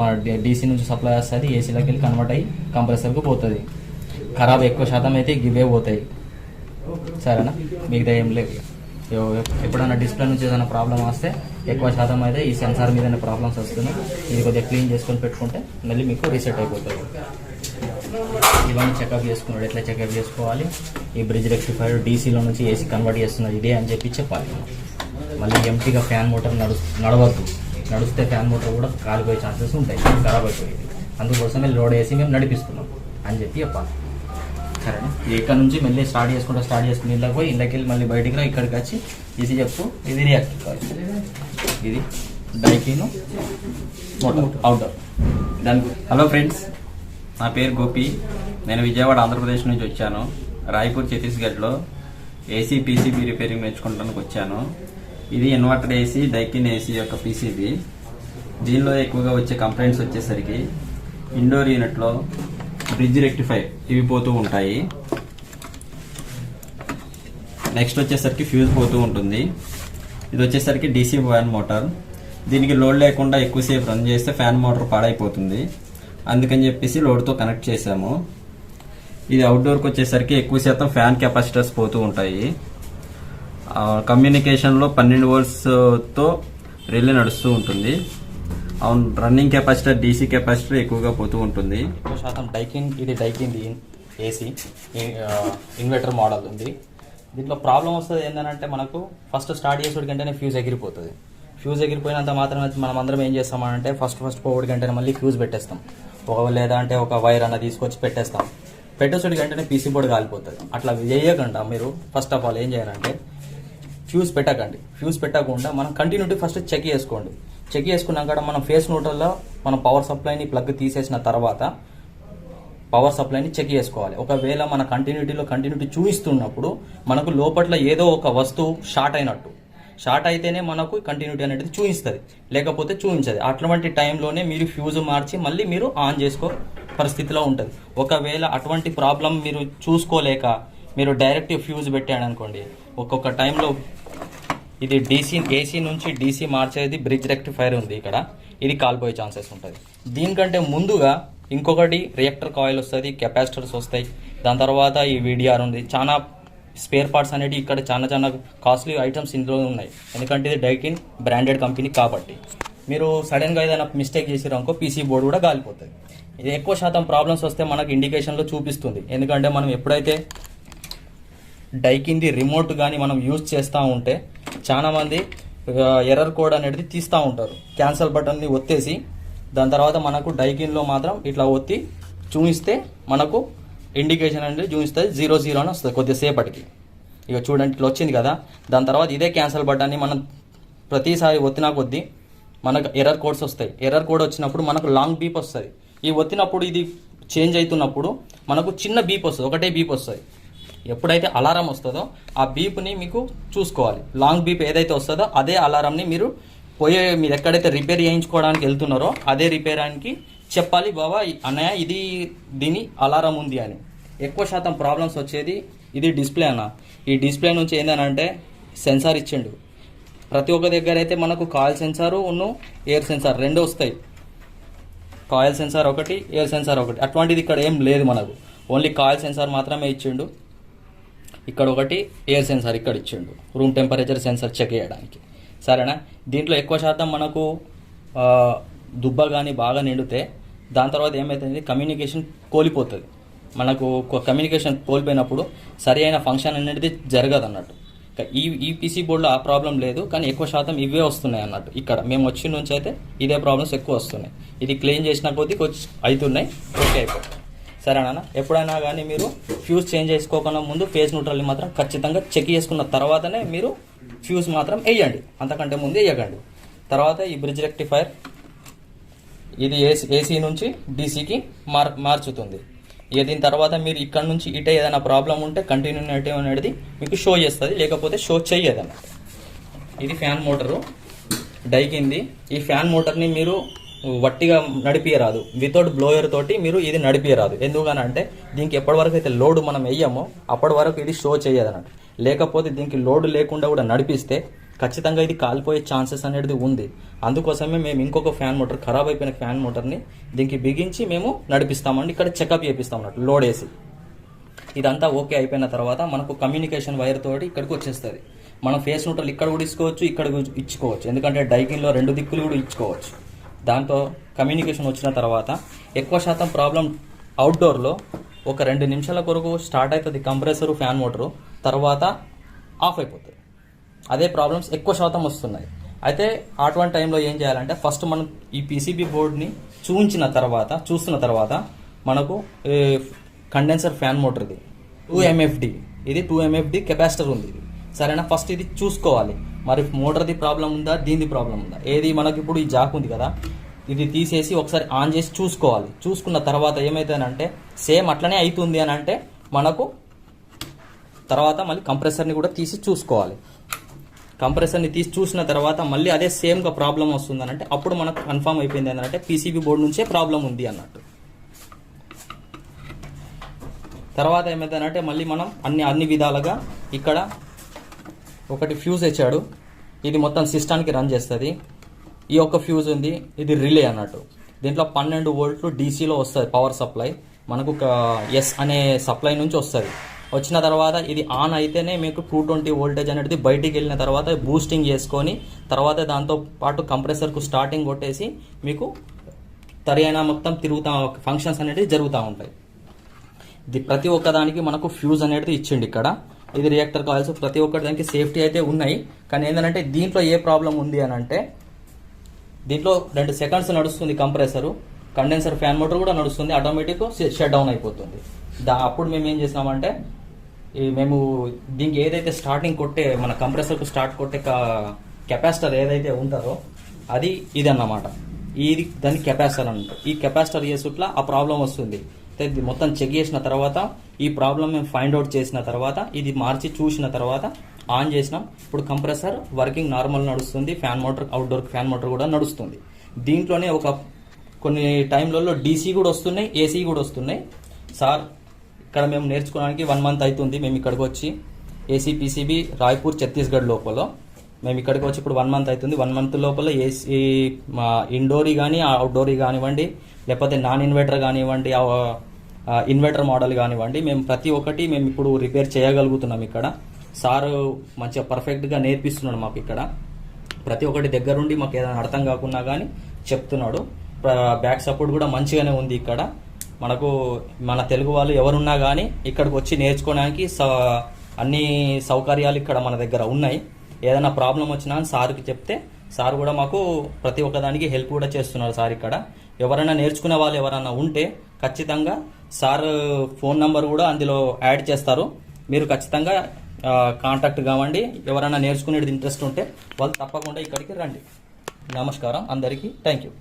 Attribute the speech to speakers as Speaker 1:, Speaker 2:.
Speaker 1: మన డీసీ నుంచి సప్లై వస్తుంది, ఏసీలోకి వెళ్ళి కన్వర్ట్ అయ్యి కంప్రెసర్కి పోతుంది. ఖరాబ్ ఎక్కువ శాతం అయితే గివే పోతాయి. సరేనా, మిగతా ఏం లేవు. ఎప్పుడైనా డిస్ప్లే నుంచి ఏదైనా ప్రాబ్లం వస్తే ఎక్కువ శాతం అయితే ఈ సెన్సార్ మీదనే ప్రాబ్లమ్స్ వస్తున్నాయి. ఇది కొద్దిగా క్లీన్ చేసుకొని పెట్టుకుంటే మళ్ళీ మీకు రీసెట్ అయిపోతుంది. ఇవన్నీ చెకప్ చేసుకున్నాడు. ఎట్లా చెకప్ చేసుకోవాలి, ఈ బ్రిడ్జ్ రెక్టిఫైర్ డీసీలో నుంచి ఏసీ కన్వర్ట్ చేస్తున్నది ఇదే అని చెప్పి చెప్పాలి. మళ్ళీ ఎంటీగా ఫ్యాన్ మోటార్ నడవద్దు. నడిస్తే ఫ్యాన్ మోటార్ కూడా కాలిపోయే ఛాన్సెస్ ఉంటాయి, ఖరాబ్ అయిపోయింది. అందుకోసమే లోడ్ వేసి మేము నడిపిస్తున్నాం అని చెప్పి చెప్పాలి. సరేనా, ఇక్కడ నుంచి మళ్ళీ స్టార్ట్ చేసుకుని ఇళ్ళకి పోయి ఇళ్ళకి వెళ్ళి మళ్ళీ బయటికి రా, ఇక్కడికి వచ్చి ఇది చెప్పు. ఇది రియాక్టివ్, ఇది డైకిన్ మోటార్ అవుట్డోర్. దానికి హలో ఫ్రెండ్స్, నా పేరు గోపి. నేను విజయవాడ ఆంధ్రప్రదేశ్ నుంచి వచ్చాను. రాయ్పూర్ ఛత్తీస్గఢ్లో ఏసీ పీసీబీ రిపేరింగ్ నేర్చుకోవడానికి వచ్చాను. ఇది ఇన్వర్టర్ ఏసీ, డైకిన్ ఏసీ యొక్క పీసీబీ. దీనిలో ఎక్కువగా వచ్చే కంప్లైంట్స్ వచ్చేసరికి ఇండోర్ యూనిట్లో బ్రిడ్జ్ రెక్టిఫై ఇవి పోతూ ఉంటాయి. నెక్స్ట్ వచ్చేసరికి ఫ్యూజ్ పోతూ ఉంటుంది. ఇది వచ్చేసరికి డీసీ ఫ్యాన్ మోటార్. దీనికి లోడ్ లేకుండా ఎక్కువసేపు రన్ చేస్తే ఫ్యాన్ మోటార్ పాడైపోతుంది. అందుకని చెప్పేసి లోడ్తో కనెక్ట్ చేసాము. ఇది అవుట్డోర్కి వచ్చేసరికి ఎక్కువ శాతం ఫ్యాన్ కెపాసిటర్స్ పోతూ ఉంటాయి. కమ్యూనికేషన్లో 12 వోల్ట్స్తో రిలే నడుస్తూ ఉంటుంది. రన్నింగ్ కెపాసిటర్ డీసీ కెపాసిటర్ ఎక్కువగా పోతూ ఉంటుంది. ఎక్కువ శాతం ఇది డైకిన్ ఏసీ ఇన్వర్టర్ మోడల్ ఉంది. దీంట్లో ప్రాబ్లం వస్తుంది ఏంటంటే మనకు ఫస్ట్ స్టార్ట్ చేసేటి కంటేనే ఫ్యూజ్ ఎగిరిపోతుంది. ఫ్యూజ్ ఎగిరిపోయినంత మాత్రమే మనం అందరం ఏం చేస్తామంటే ఫస్ట్ పోవడి గంటనే మళ్ళీ ఫ్యూజ్ పెట్టేస్తాం. లేదా అంటే ఒక వైర్ అన్న తీసుకొచ్చి పెట్టేస్తాం. పెట్టేసరికి వెంటనే పీసీ బోర్డు కాలిపోతుంది. అట్లా చేయకుండా మీరు ఫస్ట్ ఆఫ్ ఆల్ ఏం చేయాలంటే ఫ్యూజ్ పెట్టకండి. ఫ్యూజ్ పెట్టకుండా మనం కంటిన్యూటీ ఫస్ట్ చెక్ చేసుకోండి. చెక్ చేసుకున్నాక మనం ఫేస్ న్యూట్రల్లో మనం పవర్ సప్లైని ప్లగ్ తీసేసిన తర్వాత పవర్ సప్లైని చెక్ చేసుకోవాలి. ఒకవేళ మన కంటిన్యూటీ చూపిస్తున్నప్పుడు మనకు లోపల ఏదో ఒక వస్తువు షార్ట్ అయితేనే మనకు కంటిన్యూటీ అనేది చూపిస్తుంది, లేకపోతే చూపించదు. అటువంటి టైంలోనే మీరు ఫ్యూజ్ మార్చి మళ్ళీ మీరు ఆన్ చేసుకో పరిస్థితిలో ఉంటుంది. ఒకవేళ అటువంటి ప్రాబ్లం మీరు చూసుకోలేక మీరు డైరెక్ట్ ఫ్యూజ్ పెట్టాడనుకోండి, ఒక్కొక్క టైంలో ఇది ఏసీ నుంచి డీసీ మార్చేది బ్రిడ్జ్ రెక్టిఫైర్ ఉంది ఇక్కడ, ఇది కాలిపోయే ఛాన్సెస్ ఉంటుంది. దీనికంటే ముందుగా ఇంకొకటి రియాక్టర్ కాయిల్ వస్తుంది, కెపాసిటర్స్ వస్తాయి, దాని తర్వాత ఈ వీడిఆర్ ఉంది. చాలా స్పేర్ పార్ట్స్ అనేవి ఇక్కడ చాలా కాస్ట్లీ ఐటమ్స్ ఇందులో ఉన్నాయి. ఎందుకంటే ఇది డైకిన్ బ్రాండెడ్ కంపెనీ కాబట్టి. మీరు సడన్గా ఏదైనా మిస్టేక్ చేసిరనుకో పీసీ బోర్డు కూడా కాలిపోతుంది. ఇది ఎక్కువ శాతం ప్రాబ్లమ్స్ వస్తే మనకు ఇండికేషన్లో చూపిస్తుంది. ఎందుకంటే మనం ఎప్పుడైతే డైకిన్ది రిమోట్ కానీ మనం యూజ్ చేస్తూ ఉంటే చాలామంది ఎర్రర్ కోడ్ అనేది తీస్తూ ఉంటారు. క్యాన్సల్ బటన్ని ఒత్తేసి దాని తర్వాత మనకు డైకిన్లో మాత్రం ఇట్లా ఒత్తి చూపిస్తే మనకు ఇండికేషన్ అనేది చూపిస్తుంది 00 అని వస్తుంది కొద్దిసేపటికి. ఇక చూడండి ఇట్లా వచ్చింది కదా. దాని తర్వాత ఇదే క్యాన్సల్ బటన్ని మనం ప్రతిసారి ఒత్తినా కొద్దీ మనకు ఎర్రర్ కోడ్స్ వస్తాయి. ఎర్రర్ కోడ్ వచ్చినప్పుడు మనకు లాంగ్ బీప్ వస్తుంది. ఈ ఒత్తినప్పుడు ఇది చేంజ్ అవుతున్నప్పుడు మనకు చిన్న బీప్ వస్తుంది, ఒకటే బీప్ వస్తుంది. ఎప్పుడైతే అలారం వస్తుందో ఆ బీప్ని మీకు చూసుకోవాలి. లాంగ్ బీప్ ఏదైతే వస్తుందో అదే అలారంని మీరు మీరు ఎక్కడైతే రిపేర్ చేయించుకోవడానికి వెళ్తున్నారో అదే రిపేరానికి చెప్పాలి, బాబా అన్నయ్య ఇది దీని అలారం ఉంది అని. ఎక్కువ శాతం ప్రాబ్లమ్స్ వచ్చేది ఇది డిస్ప్లే అన్న. ఈ డిస్ప్లే నుంచి ఏంటంటే సెన్సార్ ఇచ్చిండు. ప్రతి ఒక్క దగ్గర అయితే మనకు కాయిల్ సెన్సారు ఎయిర్ సెన్సార్ రెండు వస్తాయి. కాయిల్ సెన్సార్ ఒకటి, ఎయిర్ సెన్సార్ ఒకటి. అటువంటిది ఇక్కడ ఏం లేదు మనకు. ఓన్లీ కాయిల్ సెన్సార్ మాత్రమే ఇచ్చిండు. ఇక్కడ ఒకటి ఎయిర్ సెన్సార్ ఇక్కడ ఇచ్చిండు, రూమ్ టెంపరేచర్ సెన్సార్ చెక్ చేయడానికి. సరేనా, దీంట్లో ఎక్కువ శాతం మనకు దుబ్బ కానీ బాగా నిండితే దాని తర్వాత ఏమవుతుంది, కమ్యూనికేషన్ కోల్పోతుంది. మనకు కమ్యూనికేషన్ కోల్పోయినప్పుడు సరి అయిన ఫంక్షన్ అనేది జరగదు అన్నట్టు. ఈ పీసీ బోర్డులో ఆ ప్రాబ్లం లేదు, కానీ ఎక్కువ శాతం ఇవే వస్తున్నాయి అన్నట్టు. ఇక్కడ మేము వచ్చిన నుంచి అయితే ఇదే ప్రాబ్లమ్స్ ఎక్కువ వస్తున్నాయి. ఇది క్లీన్ చేసిన కొద్దీ కొంచెం అవుతున్నాయి, ఓకే అయిపోతాయి. సరేనా, ఎప్పుడైనా కానీ మీరు ఫ్యూజ్ చేంజ్ చేసుకోకుండా ముందు ఫేస్ న్యూట్రల్ని మాత్రం ఖచ్చితంగా చెక్ చేసుకున్న తర్వాతనే మీరు ఫ్యూజ్ మాత్రం వేయండి, అంతకంటే ముందు వేయకండి. తర్వాత ఈ బ్రిడ్జ్ రెక్టిఫైర్ ఇది ఏసీ నుంచి డీసీకి మార్చుతుంది. ఇక దీని తర్వాత మీరు ఇక్కడ నుంచి ఇటే ఏదైనా ప్రాబ్లం ఉంటే కంటిన్యూటీ అనేది మీకు షో చేస్తుంది, లేకపోతే షో చెయ్యదు అన్నమాట. ఇది ఫ్యాన్ మోటరు డైకింది. ఈ ఫ్యాన్ మోటార్ని మీరు వట్టిగా నడిపియరాదు, వితౌట్ బ్లోయర్ తోటి మీరు ఇది నడిపియరాదు. ఎందుకనంటే దీనికి ఎప్పటి వరకు అయితే లోడ్ మనం వేయమో అప్పటి వరకు ఇది షో చేయదు అన్నట్టు. లేకపోతే దీనికి లోడ్ లేకుండా కూడా నడిపిస్తే ఖచ్చితంగా ఇది కాలిపోయే ఛాన్సెస్ అనేది ఉంది. అందుకోసమే మేము ఇంకొక ఫ్యాన్ మోటార్, ఖరాబ్ అయిపోయిన ఫ్యాన్ మోటార్ని దీనికి బిగించి మేము నడిపిస్తామండి. ఇక్కడ చెకప్ చేపిస్తాం అన్నట్టు లోడ్ వేసి. ఇదంతా ఓకే అయిపోయిన తర్వాత మనకు కమ్యూనికేషన్ వైర్ తోటి ఇక్కడికి వచ్చేస్తుంది. మనం ఫేస్ న్యూట్రల్ ఇక్కడ కూడా ఇచ్చుకోవచ్చు, ఇక్కడ ఇచ్చుకోవచ్చు. ఎందుకంటే డైకిన్లో 2 దిక్కులు కూడా ఇచ్చుకోవచ్చు. దాంతో కమ్యూనికేషన్ వచ్చిన తర్వాత ఎక్కువ శాతం ప్రాబ్లం అవుట్డోర్లో ఒక 2 నిమిషాల కొరకు స్టార్ట్ అవుతుంది కంప్రెసరు, ఫ్యాన్ మోటరు, తర్వాత ఆఫ్ అయిపోతుంది. అదే ప్రాబ్లమ్స్ ఎక్కువ శాతం వస్తున్నాయి. అయితే అటువంటి టైంలో ఏం చేయాలంటే ఫస్ట్ మనం ఈ పీసీబీ బోర్డ్ని చూస్తున్న తర్వాత మనకు కండెన్సర్ ఫ్యాన్ మోటర్ ఇది 2 MFD, ఇది 2 MFD కెపాసిటర్ ఉంది ఇది, సరేనా. ఫస్ట్ ఇది చూసుకోవాలి, మరి మోటార్ది ప్రాబ్లం ఉందా, దీనిది ప్రాబ్లం ఉందా. ఏది మనకి ఇప్పుడు ఈ జాక్ ఉంది కదా, ఇది తీసేసి ఒకసారి ఆన్ చేసి చూసుకోవాలి. చూసుకున్న తర్వాత ఏమవుతుందంటే సేమ్ అట్లనే అవుతుంది అని అంటే మనకు తర్వాత మళ్ళీ కంప్రెసర్ని కూడా తీసి చూసుకోవాలి. కంప్రెసర్ని తీసి చూసిన తర్వాత మళ్ళీ అదే సేమ్గా ప్రాబ్లం వస్తుందని అంటే అప్పుడు మనకు కన్ఫర్మ్ అయిపోయింది ఏంటంటే పీసీబీ బోర్డు నుంచే ప్రాబ్లం ఉంది అన్నట్టు. తర్వాత ఏమైందంటే మళ్ళీ మనం అన్ని విధాలుగా ఇక్కడ ఒకటి ఫ్యూజ్ ఇచ్చాడు, ఇది మొత్తం సిస్టానికి రన్ చేస్తుంది. ఈ ఒక్క ఫ్యూజ్ ఉంది, ఇది రిలే అన్నట్టు. దీంట్లో 12 వోల్ట్లు డీసీలో వస్తుంది పవర్ సప్లై, మనకు ఎస్ అనే సప్లై నుంచి వస్తుంది. వచ్చిన తర్వాత ఇది ఆన్ అయితేనే మీకు 220 వోల్టేజ్ అనేది బయటికి వెళ్ళిన తర్వాత బూస్టింగ్ చేసుకొని తర్వాత దాంతో పాటు కంప్రెసర్కు స్టార్టింగ్ కొట్టేసి మీకు తరైన మొత్తం ఫంక్షన్స్ అనేది జరుగుతూ ఉంటాయి. ఇది ప్రతి ఒక్కదానికి మనకు ఫ్యూజ్ అనేది ఇచ్చిండి ఇక్కడ. ఇది రియాక్టర్ కాయిల్స్, ప్రతి ఒక్కటి దానికి సేఫ్టీ అయితే ఉన్నాయి. కానీ ఏంటంటే దీంట్లో ఏ ప్రాబ్లం ఉంది అని అంటే దీంట్లో 2 సెకండ్స్ నడుస్తుంది కంప్రెసరు, కండెన్సర్ ఫ్యాన్ మోటార్ కూడా నడుస్తుంది, ఆటోమేటిక్ షట్ డౌన్ అయిపోతుంది. అప్పుడు మేము ఏం చేసామంటే మేము దీనికి ఏదైతే స్టార్టింగ్ కొట్టే మన కంప్రెసర్కు స్టార్ట్ కొట్టే కెపాసిటర్ ఏదైతే ఉంటుందో అది ఇది అన్నమాట. ఇది దాని కెపాసిటర్ అన్నమాట. ఈ కెపాసిటర్ చేసుట్లా ఆ ప్రాబ్లం వస్తుంది. ఇది మొత్తం చెక్ చేసిన తర్వాత ఈ ప్రాబ్లం మేము ఫైండ్ అవుట్ చేసిన తర్వాత ఇది మార్చి చూసిన తర్వాత ఆన్ చేసినాం. ఇప్పుడు కంప్రెసర్ వర్కింగ్ నార్మల్ నడుస్తుంది, fan motor outdoor fan motor కూడా నడుస్తుంది. దీంట్లోనే కొన్ని టైంలలో డీసీ కూడా వస్తున్నాయి, ఏసీ కూడా వస్తున్నాయి. సార్ ఇక్కడ మేము నేర్చుకోవడానికి 1 మంత్ అవుతుంది. మేము ఇక్కడికి వచ్చి ఏసీ పీసీబీ రాయ్పూర్ ఛత్తీస్గఢ్ లోపల మేము ఇక్కడికి వచ్చి ఇప్పుడు 1 మంత్ అవుతుంది. 1 మంత్ లోపల ఏసీ ఇండోరీ కానీ అవుట్డోరీ కానివ్వండి, లేకపోతే నాన్ ఇన్వర్టర్ కానివ్వండి, ఇన్వర్టర్ మోడల్ కానివ్వండి, మేము ప్రతి ఒక్కటి మేము ఇప్పుడు రిపేర్ చేయగలుగుతున్నాం. ఇక్కడ సారు మంచిగా పర్ఫెక్ట్గా నేర్పిస్తున్నాడు మాకు. ఇక్కడ ప్రతి ఒక్కటి దగ్గరుండి మాకు ఏదైనా అర్థం కాకున్నా కానీ చెప్తున్నాడు. బ్యాక్ సపోర్ట్ కూడా మంచిగానే ఉంది. ఇక్కడ మనకు మన తెలుగు వాళ్ళు ఎవరున్నా కానీ ఇక్కడికి వచ్చి నేర్చుకోవడానికి అన్ని సౌకర్యాలు ఇక్కడ మన దగ్గర ఉన్నాయి. ఏదైనా ప్రాబ్లం వచ్చినా సార్కి చెప్తే సార్ కూడా మాకు ప్రతి ఒక్కదానికి హెల్ప్ కూడా చేస్తున్నారు. సార్ ఇక్కడ ఎవరైనా నేర్చుకునే వాళ్ళు ఎవరైనా ఉంటే ఖచ్చితంగా సార్ ఫోన్ నంబర్ కూడా అందులో యాడ్ చేస్తారు. మీరు ఖచ్చితంగా కాంటాక్ట్ కావండి. ఎవరైనా నేర్చుకునేది ఇంట్రెస్ట్ ఉంటే వాళ్ళు తప్పకుండా ఇక్కడికి రండి. నమస్కారం అందరికీ, థ్యాంక్ యూ.